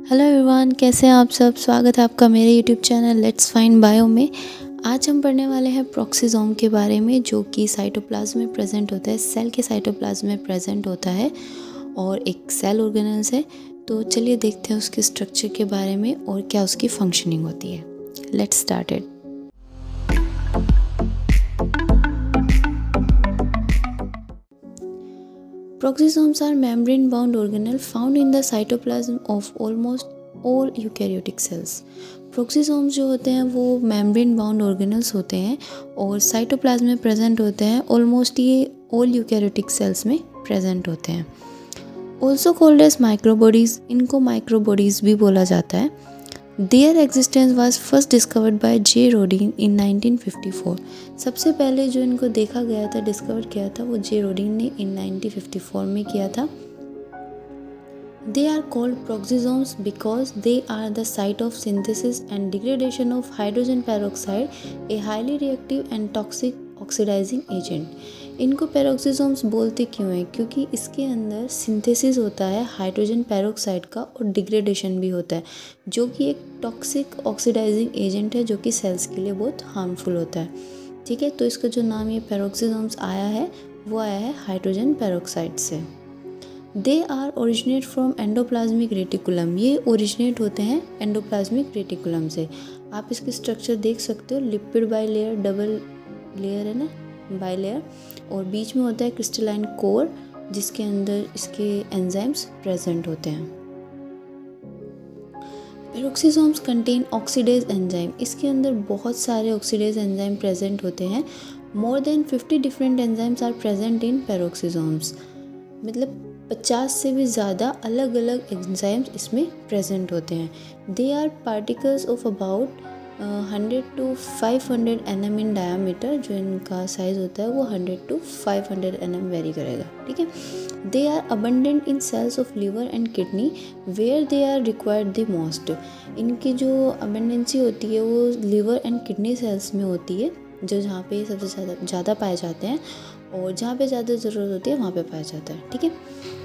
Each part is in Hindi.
हेलो एवरीवन, कैसे हैं आप सब। स्वागत है आपका मेरे YouTube channel let's find bio में। आज हम पढ़ने वाले हैं प्रोक्सीसोम के बारे में, जो कि साइटोप्लाज्म में प्रेजेंट होता है, सेल के साइटोप्लाज्म में प्रेजेंट होता है और एक सेल ऑर्गेनेल्स है। तो चलिए देखते हैं उसके स्ट्रक्चर के बारे में और क्या उसकी फंक्शनिंग होती है। Let's start it. Proxysomes are membrane-bound organelles found in the cytoplasm of almost all eukaryotic cells. प्रोक्सीसोम्स जो होते हैं वो मेम्ब्रेन बाउंड ऑर्गेनल्स होते हैं और साइटोप्लाज्म में प्रेजेंट होते हैं। ऑलमोस्ट ये ऑल यूकैरियोटिक सेल्स में प्रेजेंट होते हैं। ऑल्सो कॉल्ड एज माइक्रोबॉडीज़, इनको माइक्रोबॉडीज़ भी बोला जाता है। Their existence was first discovered by J Rhodin in 1954। सबसे पहले जो इनको देखा गया था, डिस्कवर किया था, वो जे रोडीन ने इन 1954 में किया था। They are called peroxisomes because they are the site of synthesis and degradation of hydrogen peroxide, a highly reactive and toxic oxidizing agent. इनको पेरोक्सीसोम्स बोलते क्यों हैं? क्योंकि इसके अंदर सिंथेसिस होता है हाइड्रोजन पेरोक्साइड का और डिग्रेडेशन भी होता है, जो कि एक टॉक्सिक ऑक्सीडाइजिंग एजेंट है, जो कि सेल्स के लिए बहुत हार्मफुल होता है। ठीक है, तो इसका जो नाम ये पेरोक्सीसोम्स आया है वो आया है हाइड्रोजन पेरोक्साइड से। They are originate from endoplasmic reticulum. ये ओरिजिनेट होते हैं एंडोप्लाज्मिक रेटिकुलम से। आप इसके स्ट्रक्चर देख सकते हो, lipid by layer, double layer है ना, बाई लेयर, और बीच में होता है क्रिस्टलाइन कोर, जिसके अंदर इसके एंजाइम्स प्रेजेंट होते हैं। Peroxisomes contain oxidase enzyme. इसके अंदर बहुत सारे ऑक्सीडेज एंजाइम प्रेजेंट होते हैं। More than 50 different enzymes are present in peroxisomes. मतलब 50 से भी ज़्यादा अलग अलग एंजाइम्स इसमें प्रेजेंट होते हैं। They are particles of about 100 to 500 nm in diameter. जो इनका साइज़ होता है वो 100 to 500 nm वेरी करेगा। ठीक है, they are abundant in cells of liver and kidney where they are required the most. इनकी जो अबंडेंसी होती है वो लिवर एंड किडनी सेल्स में होती है, जो जहाँ पे सबसे ज़्यादा पाए जाते हैं, और जहाँ पे ज़्यादा ज़रूरत होती है वहाँ पे पाया जाता है। ठीक है,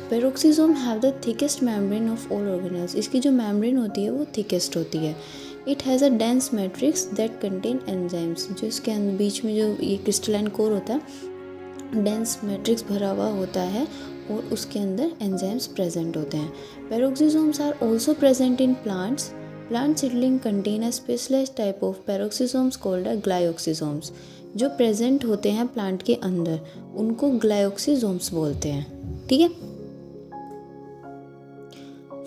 peroxisome have the thickest membrane of all organelles. इसकी जो मेम्ब्रेन होती है वो थिकेस्ट होती है। It has a dense matrix that contain enzymes. जो इसके बीच में जो ये क्रिस्टलाइन कोर होता है, डेंस मैट्रिक्स भरा हुआ होता है और उसके अंदर एंजाइम्स प्रेजेंट होते हैं। Peroxisomes are also present in plants. Plant seedling contain a specialized type of peroxisomes called a glyoxysomes. जो प्रेजेंट होते हैं प्लांट के अंदर उनको ग्लायोक्सीसोम्स बोलते हैं। ठीक है,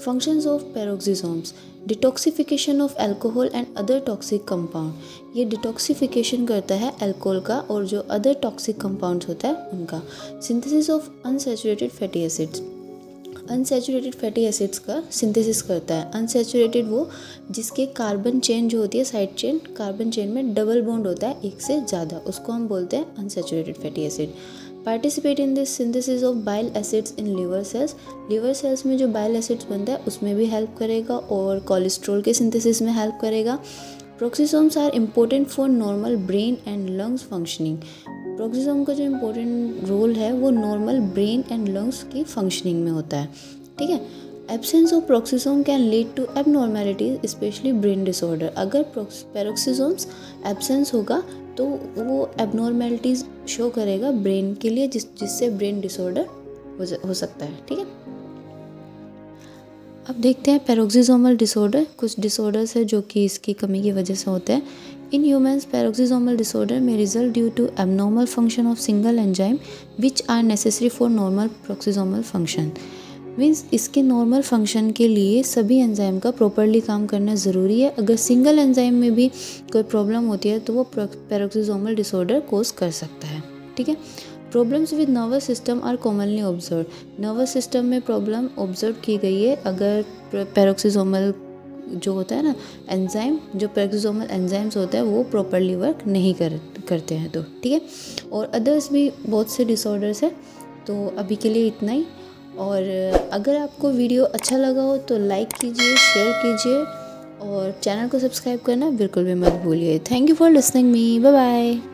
functions of पेरोक्सीसोम्स: detoxification of alcohol and other toxic compound. ये डिटॉक्सिफिकेशन करता है अल्कोहल का और जो अदर टॉक्सिक कंपाउंड्स होता है उनका। Synthesis of unsaturated fatty acids. Unsaturated fatty acids का सिंथेसिस करता है। अनसैचुरेटेड वो जिसके कार्बन चेन जो होती है, साइड चेन, कार्बन चेन में डबल बॉन्ड होता है एक से ज़्यादा, उसको हम बोलते हैं unsaturated fatty acid. Participate in this synthesis of bile acids in liver cells. Liver cells में जो बाइल एसिड्स बनता है उसमें भी हेल्प करेगा और कोलेस्ट्रॉल के सिंथेसिस में हेल्प करेगा। Peroxisomes are important for normal brain and lungs functioning. Peroxisome का जो इम्पोर्टेंट रोल है वो नॉर्मल ब्रेन एंड लंग्स की फंक्शनिंग में होता है। ठीक है, absence of peroxisome can lead to abnormalities specially brain disorder. अगर पेरोक्सीसोम्स एब्सेंस होगा तो वो एबनॉर्मेलिटीज शो करेगा ब्रेन के लिए, जिससे ब्रेन डिसऑर्डर हो सकता है। ठीक है, अब देखते हैं पेरोक्सीसोमल डिसऑर्डर। कुछ डिसऑर्डर्स है जो कि इसकी कमी की वजह से होते हैं। इन ह्यूमन्स पेरोक्सीसोमल डिसऑर्डर में result due to abnormal function of single enzyme which are necessary for normal peroxisomal function. Means इसके नॉर्मल फंक्शन के लिए सभी एंजाइम का प्रॉपरली काम करना ज़रूरी है। अगर सिंगल एंजाइम में भी कोई प्रॉब्लम होती है तो वो पेरोक्सीसोमल डिसऑर्डर कोज कर सकता है। ठीक है, problems with nervous system are commonly observe. Nervous system में प्रॉब्लम ऑब्जर्व की गई है अगर पेरोक्सीसोमल जो होता है ना एंजाइम, जो पेरोक्सीसोमल एंजाइम्स होता है वो प्रॉपरली वर्क नहीं करते हैं तो। ठीक है, और अदर्स भी बहुत से डिसऑर्डर्स है। तो अभी के लिए इतना ही। और अगर आपको वीडियो अच्छा लगा हो तो लाइक कीजिए, शेयर कीजिए और चैनल को सब्सक्राइब करना बिल्कुल भी मत भूलिए। Thank you for listening me. Bye bye.